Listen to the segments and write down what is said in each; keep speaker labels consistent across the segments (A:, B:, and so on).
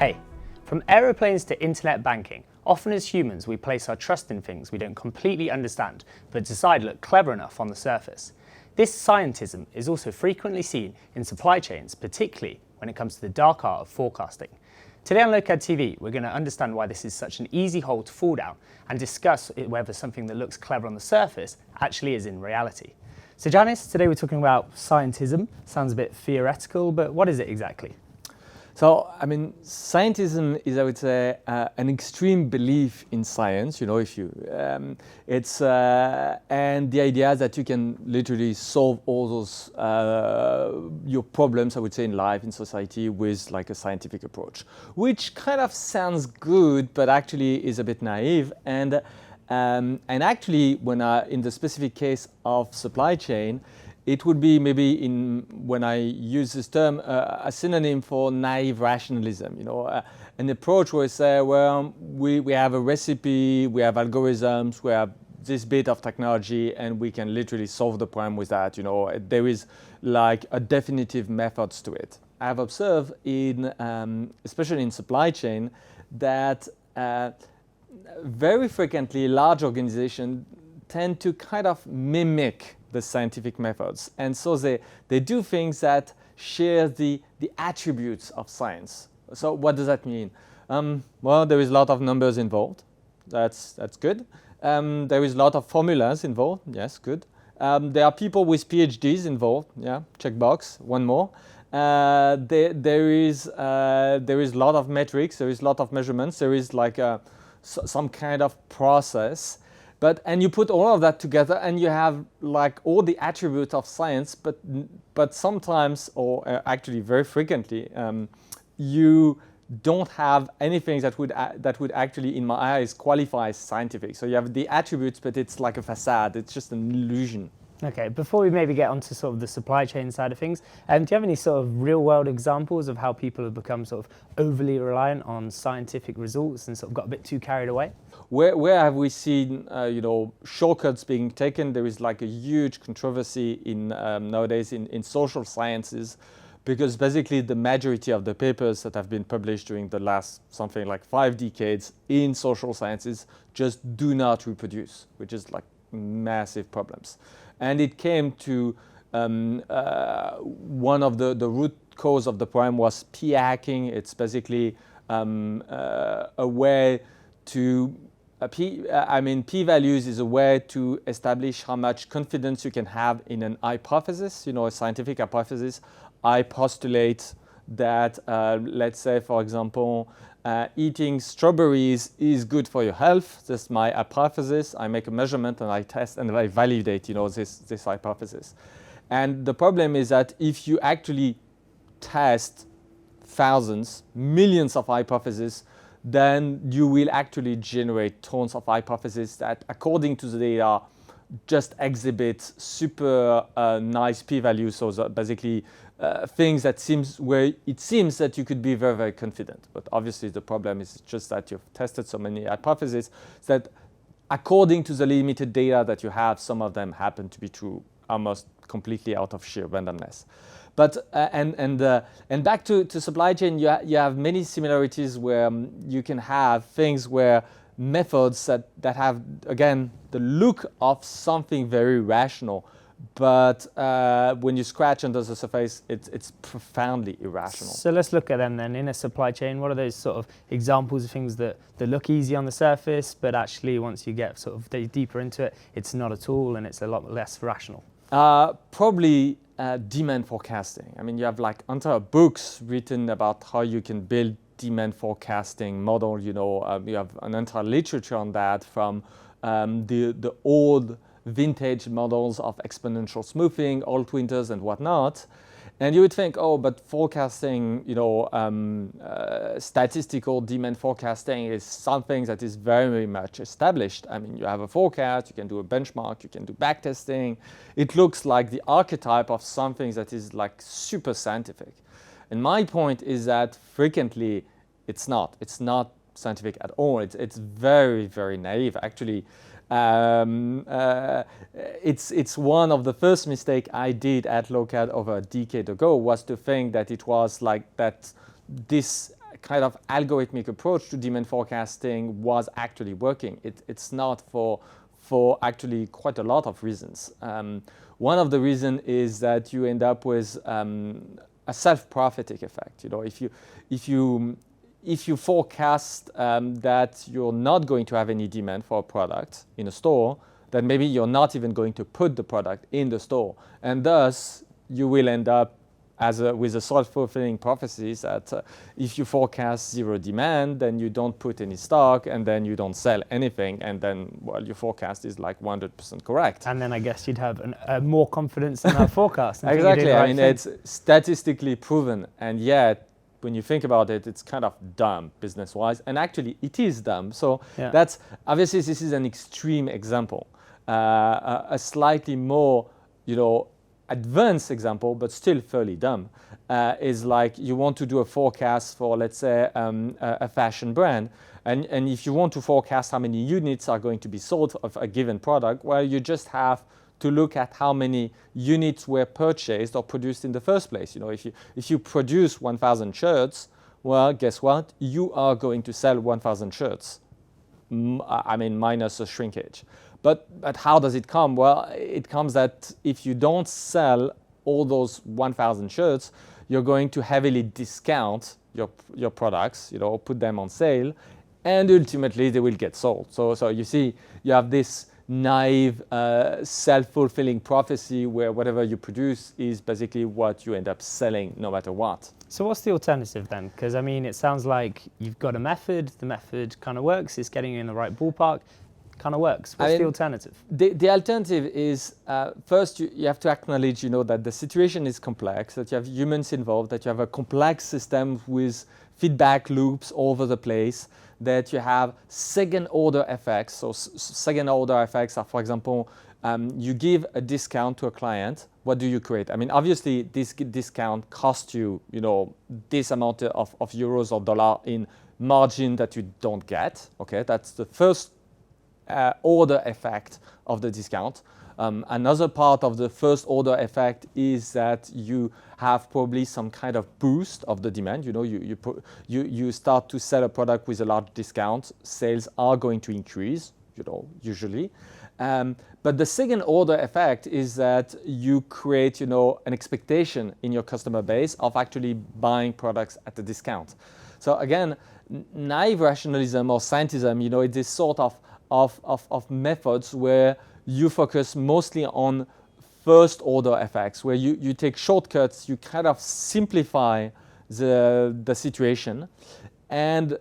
A: Hey, from aeroplanes to internet banking, often as humans we place our trust in things we don't completely understand but decide look clever enough on the surface. This scientism is also frequently seen in supply chains, particularly when it comes to the dark art of forecasting. Today on Lokad TV, we're going to understand why this is such an easy hole to fall down and discuss whether something that looks clever on the surface actually is in reality. So Janice, today we're talking about scientism. Sounds a bit theoretical, but what is it exactly?
B: So, I mean, scientism is, I would say, an extreme belief in science. You know, if you, and the idea that you can literally solve all those your problems, I would say, in life, in society, with like a scientific approach, which kind of sounds good, but actually is a bit naive. And actually, in the specific case of supply chain, it would be maybe when I use this term, a synonym for naive rationalism. You know, an approach where we say, well, we have a recipe, we have algorithms, we have this bit of technology, and we can literally solve the problem with that. You know, there is like a definitive methods to it. I've observed especially in supply chain, that very frequently large organizations tend to kind of mimic the scientific methods. And so they do things that share the attributes of science. So what does that mean? Well, there is a lot of numbers involved. That's good. There is a lot of formulas involved. Yes, good. There are people with PhDs involved. Yeah, checkbox, one more. There is a lot of metrics. There is a lot of measurements. There is like some kind of process. And you put all of that together and you have like all the attributes of science, but sometimes, or actually very frequently, you don't have anything that would actually, in my eyes, qualify as scientific. So you have the attributes, but it's like a facade. It's just an illusion.
A: Okay, before we maybe get onto sort of the supply chain side of things, do you have any sort of real world examples of how people have become sort of overly reliant on scientific results and sort of got a bit too carried away?
B: Where have we seen shortcuts being taken? There is like a huge controversy nowadays in social sciences, because basically the majority of the papers that have been published during the last something like 5 decades in social sciences just do not reproduce, which is like massive problems. And it came to one of the root cause of the problem was p-hacking. It's basically a way to p-values is a way to establish how much confidence you can have in an hypothesis, you know, a scientific hypothesis. I postulate that, let's say, for example, eating strawberries is good for your health. That's my hypothesis. I make a measurement and I test and I validate, you know, this hypothesis. And the problem is that if you actually test thousands, millions of hypotheses, then you will actually generate tons of hypotheses that, according to the data, just exhibit super nice p-values. So basically things that where it seems that you could be very, very confident. But obviously the problem is just that you've tested so many hypotheses that, according to the limited data that you have, some of them happen to be true almost completely out of sheer randomness. But and back to supply chain, you have many similarities where you can have things where methods that have, again, the look of something very rational, but when you scratch under the surface, it's profoundly irrational.
A: So let's look at them then. In a supply chain, what are those sort of examples of things that look easy on the surface, but actually once you get sort of deeper into it, it's not at all and it's a lot less rational?
B: Probably demand forecasting. I mean, you have like entire books written about how you can build demand forecasting model. You know, you have an entire literature on that, from the old vintage models of exponential smoothing, alt winters and whatnot. And you would think, oh, but forecasting, you know, statistical demand forecasting is something that is very, very much established. I mean, you have a forecast, you can do a benchmark, you can do backtesting. It looks like the archetype of something that is like super scientific. And my point is that frequently it's not. It's not scientific at all. It's very, very naive. Actually, it's one of the first mistakes I did at Lokad over a decade ago, was to think that it was like that this kind of algorithmic approach to demand forecasting was actually working. It's not for actually quite a lot of reasons. One of the reasons is that you end up with a self-prophetic effect. If you forecast that you're not going to have any demand for a product in a store, then maybe you're not even going to put the product in the store, and thus you will end up with a self-fulfilling prophecy that if you forecast zero demand, then you don't put any stock, and then you don't sell anything, and then, well, your forecast is like 100% correct.
A: And then I guess you'd have more confidence in that forecast.
B: Exactly. I mean, it's statistically proven, and yet, when you think about it, it's kind of dumb business-wise, and actually it is dumb. So that's, obviously this is an extreme example. A slightly more, advanced example, but still fairly dumb, is like you want to do a forecast for, let's say, a fashion brand. And if you want to forecast how many units are going to be sold of a given product, well, you just have to look at how many units were purchased or produced in the first place. If you produce 1,000 shirts, well, guess what? You are going to sell 1,000 shirts. I mean, minus a shrinkage. But how does it come? Well, it comes that if you don't sell all those 1,000 shirts, you're going to heavily discount your products, put them on sale, and ultimately they will get sold. So you see, you have this naive, self-fulfilling prophecy where whatever you produce is basically what you end up selling no matter what.
A: So what's the alternative then? Because I mean, it sounds like you've got a method, the method kind of works, it's getting you in the right ballpark, kind of works. What's the alternative?
B: The alternative is, first you have to acknowledge, that the situation is complex, that you have humans involved, that you have a complex system with feedback loops all over the place, that you have second-order effects. So second-order effects are, for example, you give a discount to a client. What do you create? I mean, obviously, this discount costs you, this amount of euros or dollar in margin that you don't get. Okay, that's the first order effect of the discount. Another part of the first order effect is that you have probably some kind of boost of the demand. You start to sell a product with a large discount, sales are going to increase, usually. But the second order effect is that you create, an expectation in your customer base of actually buying products at a discount. So again, naive rationalism or scientism, it's this sort of methods where you focus mostly on first order effects, where you take shortcuts, you kind of simplify the situation, and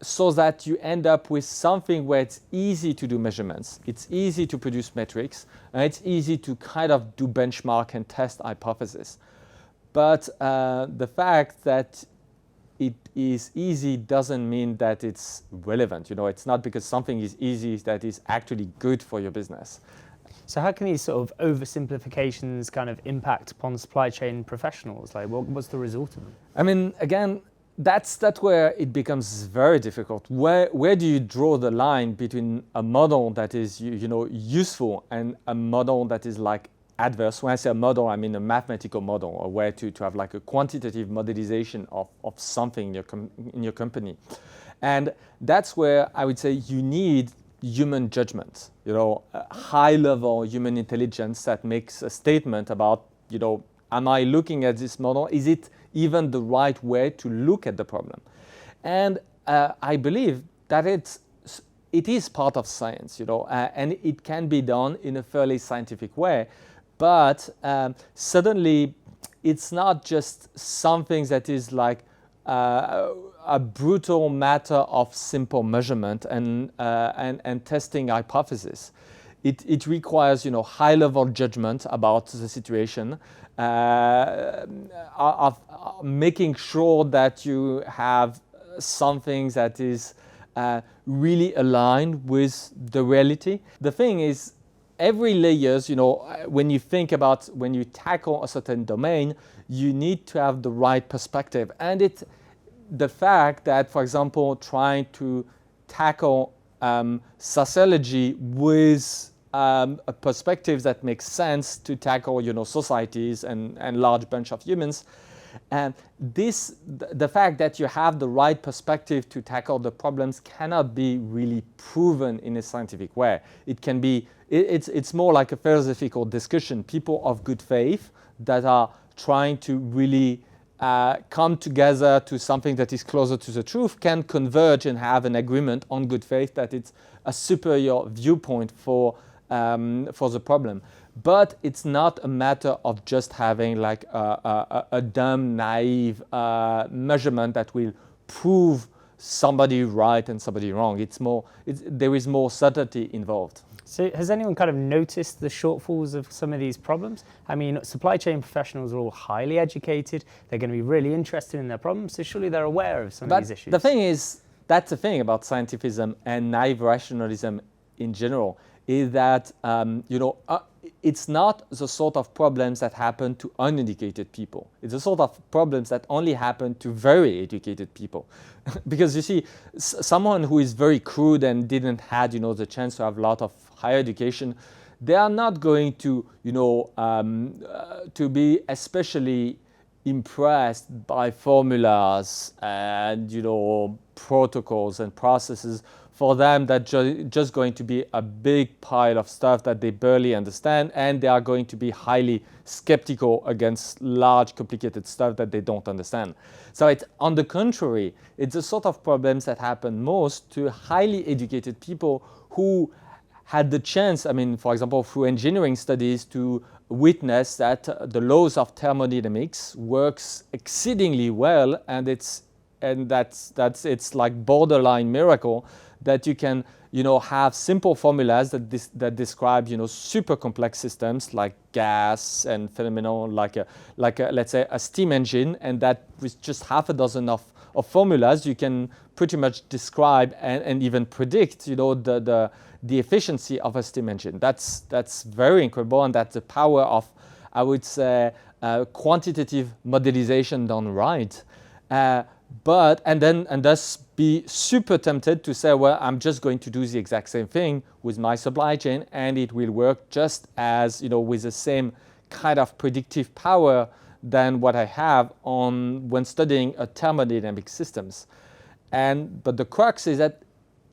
B: so that you end up with something where it's easy to do measurements, it's easy to produce metrics, and it's easy to kind of do benchmark and test hypotheses. But the fact that it is easy doesn't mean that it's relevant. It's not because something is easy that is actually good for your business.
A: So how can these sort of oversimplifications kind of impact upon supply chain professionals? Like, what's the result of them?
B: I mean, again, that's where it becomes very difficult. Where do you draw the line between a model that is useful and a model that is like adverse? When I say a model, I mean a mathematical model, a way to have like a quantitative modelization of something in your company. And that's where I would say you need human judgment, a high-level human intelligence that makes a statement about, am I looking at this model? Is it even the right way to look at the problem? And I believe that it is part of science, and it can be done in a fairly scientific way. But suddenly, it's not just something that is like a brutal matter of simple measurement and testing hypothesis. It requires, high-level judgment about the situation, of making sure that you have something that is really aligned with the reality. The thing is, every layers, when you tackle a certain domain, you need to have the right perspective. And the fact that, for example, trying to tackle sociology with a perspective that makes sense to tackle, societies and large bunch of humans, And the fact that you have the right perspective to tackle the problems cannot be really proven in a scientific way. It can be, it's more like a philosophical discussion. People of good faith that are trying to really come together to something that is closer to the truth can converge and have an agreement on good faith that it's a superior viewpoint for the problem. But it's not a matter of just having like a dumb, naive measurement that will prove somebody right and somebody wrong. There is more subtlety involved.
A: So has anyone kind of noticed the shortfalls of some of these problems? I mean, supply chain professionals are all highly educated. They're going to be really interested in their problems, so surely they're aware of some of these issues.
B: The thing is, that's the thing about scientism and naive rationalism in general, is that it's not the sort of problems that happen to uneducated people. It's the sort of problems that only happen to very educated people. Because you see, someone who is very crude and didn't have the chance to have a lot of higher education, they are not going to to be especially impressed by formulas and protocols and processes. For them, that's just going to be a big pile of stuff that they barely understand, and they are going to be highly skeptical against large, complicated stuff that they don't understand. So it's, on the contrary, it's the sort of problems that happen most to highly educated people who had the chance, I mean, for example, through engineering studies, to witness that the laws of thermodynamics works exceedingly well, and it's like borderline miracle that you can have simple formulas that describe super complex systems like gas and phenomenon, like let's say a steam engine, and that with just half a dozen of formulas you can pretty much describe and even predict the efficiency of a steam engine. That's very incredible, and that's the power of, I would say, quantitative modelization done right. And thus be super tempted to say, well, I'm just going to do the exact same thing with my supply chain, and it will work just as, with the same kind of predictive power than what I have when studying thermodynamic systems. But the crux is that,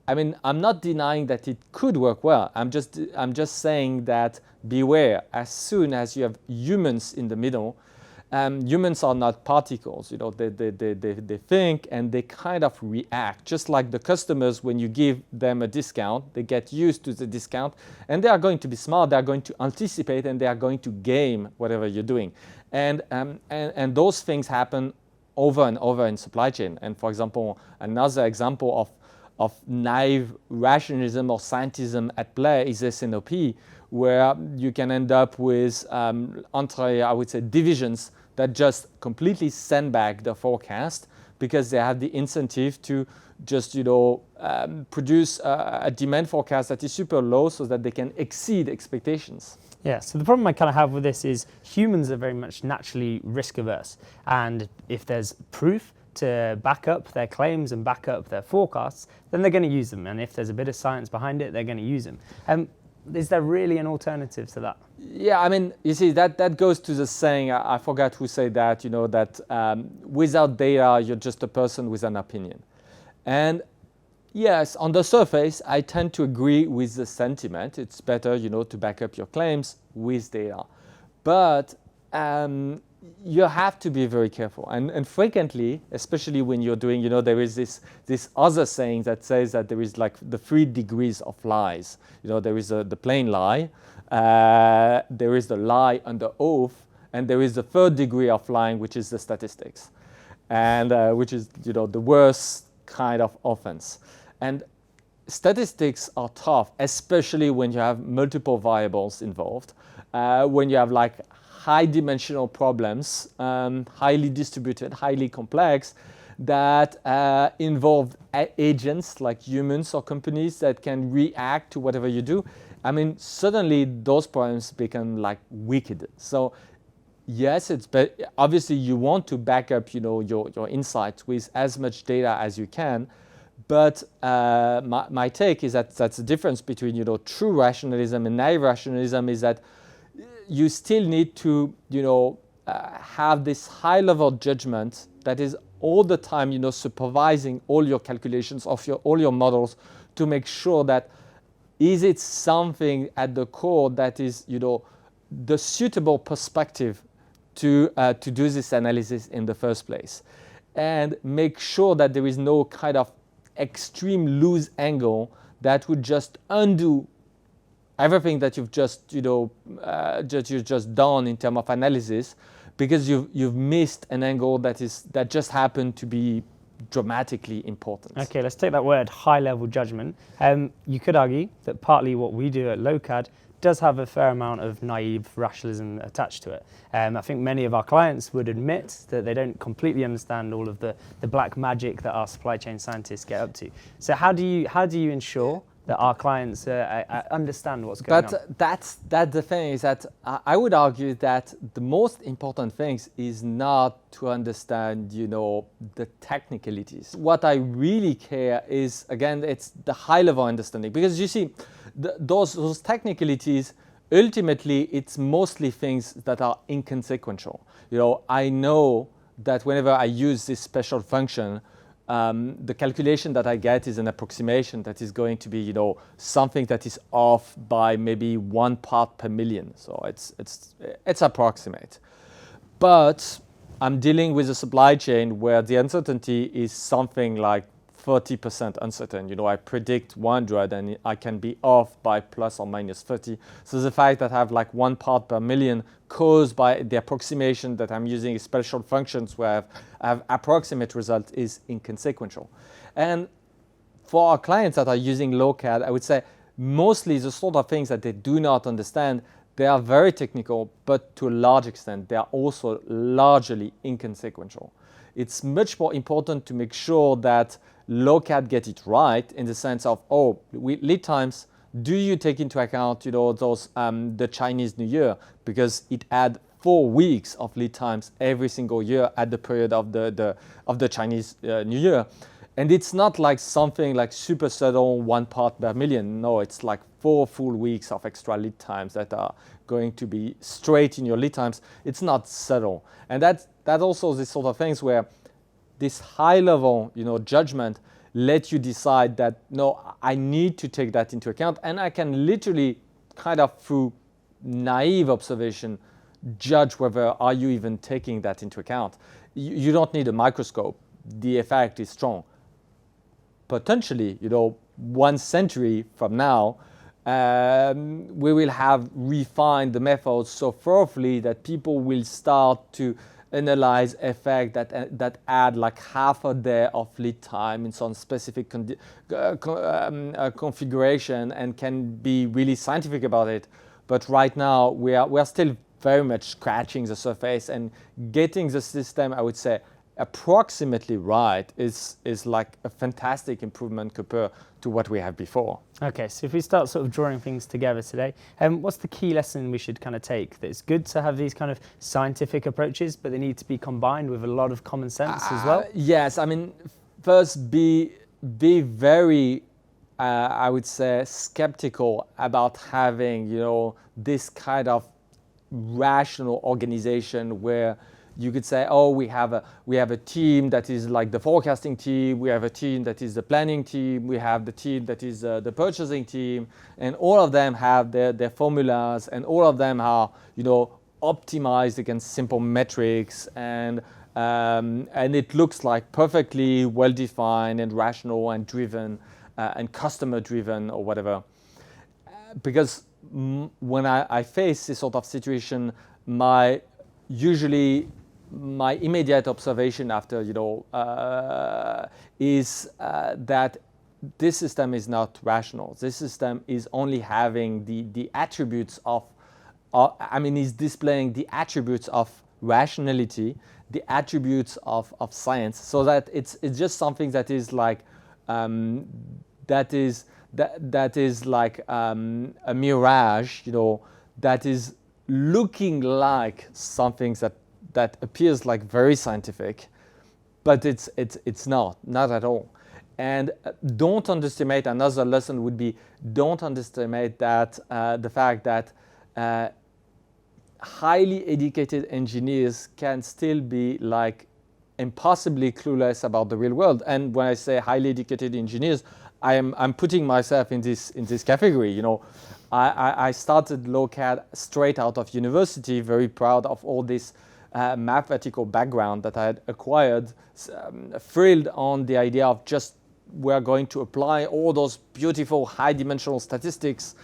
B: I mean, I'm not denying that it could work well. I'm just saying that beware, as soon as you have humans in the middle. Humans are not particles, they think and they kind of react, just like the customers. When you give them a discount, they get used to the discount, and they are going to be smart, they are going to anticipate, and they are going to game whatever you're doing. And those things happen over and over in supply chain. And for example, another example of naive rationalism or scientism at play is s&op, where you can end up with I would say, divisions that just completely sandbag the forecast because they have the incentive to just produce a demand forecast that is super low so that they can exceed expectations.
A: Yeah, so the problem I kind of have with this is humans are very much naturally risk averse, and if there's proof to back up their claims and back up their forecasts, then they're going to use them, and if there's a bit of science behind it, they're going to use them. Is there really an alternative to that?
B: Yeah, I mean, you see, that goes to the saying, I forgot who said that, that without data, you're just a person with an opinion. And yes, on the surface, I tend to agree with the sentiment. It's better, to back up your claims with data. But you have to be very careful. And frequently, especially when you're doing, there is this other saying that says that there is like the 3 degrees of lies. There is the plain lie, there is the lie under oath, and there is the 3rd degree of lying, which is the statistics, and which is, the worst kind of offense. And statistics are tough, especially when you have multiple variables involved, when you have like high dimensional problems, highly distributed, highly complex, that involve agents like humans or companies that can react to whatever you do. I mean, suddenly those problems become like wicked. So yes, obviously you want to back up, your insights with as much data as you can. But my take is that that's the difference between, true rationalism and naive rationalism, is that you still need to, have this high level judgment that is all the time, supervising all your calculations of all your models to make sure that is it something at the core that is, the suitable perspective to do this analysis in the first place, and make sure that there is no kind of extreme loose angle that would just undo everything that you've just done in terms of analysis, because you've missed an angle that just happened to be dramatically important.
A: Okay, let's take that word, high-level judgment. You could argue that partly what we do at Lokad does have a fair amount of naive rationalism attached to it. I think many of our clients would admit that they don't completely understand all of the black magic that our supply chain scientists get up to. So how do you ensure that our clients understand what's going on?
B: But that's the thing, is that I would argue that the most important thing is not to understand, the technicalities. What I really care is, again, it's the high-level understanding. Because you see, those technicalities, ultimately, it's mostly things that are inconsequential. I know that whenever I use this special function, the calculation that I get is an approximation that is going to be, something that is off by maybe 1 part per million. So it's approximate. But I'm dealing with a supply chain where the uncertainty is something like 30% uncertain. I predict 100 and I can be off by plus or minus 30. So the fact that I have like 1 part per million caused by the approximation that I'm using special functions where I have approximate result is inconsequential. And for our clients that are using Lokad, I would say mostly the sort of things that they do not understand, they are very technical, but to a large extent, they are also largely inconsequential. It's much more important to make sure that Lokad get it right, in the sense of, lead times, do you take into account, those the Chinese New Year, because it had 4 weeks of lead times every single year at the period of the Chinese New Year, and it's not like something like super subtle 1 part per million. No, it's like 4 full weeks of extra lead times that are going to be straight in your lead times. It's not subtle, and that's also the sort of things where this high level, judgment let you decide that, no, I need to take that into account, and I can literally kind of through naive observation judge whether are you even taking that into account. You don't need a microscope. The effect is strong. Potentially, 1 century from now, we will have refined the methods so thoroughly that people will start to analyze effect that add like half a day of lead time in some specific configuration and can be really scientific about it. But right now we are still very much scratching the surface, and getting the system, I would say, approximately right is like a fantastic improvement compared to what we had before.
A: Okay, so if we start sort of drawing things together today, what's the key lesson we should kind of take? That it's good to have these kind of scientific approaches, but they need to be combined with a lot of common sense as well?
B: Yes, I mean, first be very, I would say, skeptical about having, this kind of rational organization where you could say, we have a team that is like the forecasting team, we have a team that is the planning team, we have the team that is the purchasing team, and all of them have their formulas, and all of them are, optimized against simple metrics, and it looks like perfectly well defined and rational and driven and customer driven or whatever. Because when I face this sort of situation, my immediate observation after, is that this system is not rational. This system is only having the attributes of, is displaying the attributes of rationality, the attributes of science, so that it's just something that is like, that is like a mirage, that is looking like something that appears like very scientific, but it's not at all. And don't underestimate, another lesson would be, don't underestimate that the fact that highly educated engineers can still be like impossibly clueless about the real world. And when I say highly educated engineers, I'm putting myself in this category. You know, I started Lokad straight out of university, very proud of all this mathematical background that I had acquired, thrilled on the idea of just we're going to apply all those beautiful high-dimensional statistics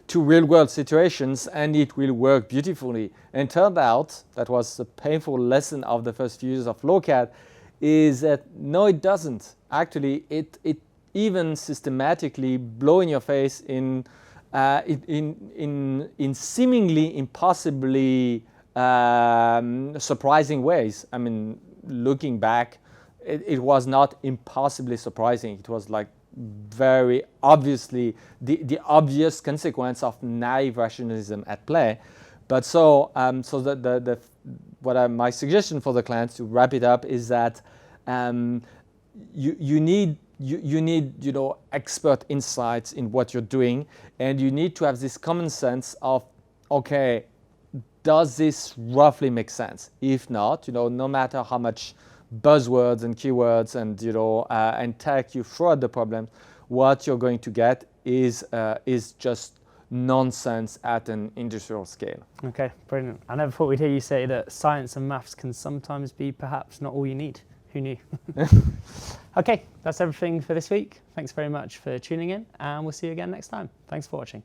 B: to real-world situations, and it will work beautifully. And turned out, that was a painful lesson of the first few years of Lokad, is that no, it doesn't. Actually, it even systematically blow in your face in seemingly impossibly surprising ways. I mean, looking back, it was not impossibly surprising. It was like very obviously the obvious consequence of naive rationalism at play. But so my suggestion for the clients, to wrap it up, is that you need expert insights in what you're doing, and you need to have this common sense of, okay, does this roughly make sense? If not, no matter how much buzzwords and keywords and and tech you throw at the problem, what you're going to get is just nonsense at an industrial scale.
A: Okay, brilliant. I never thought we'd hear you say that science and maths can sometimes be perhaps not all you need. Who knew? Okay, that's everything for this week. Thanks very much for tuning in, and we'll see you again next time. Thanks for watching.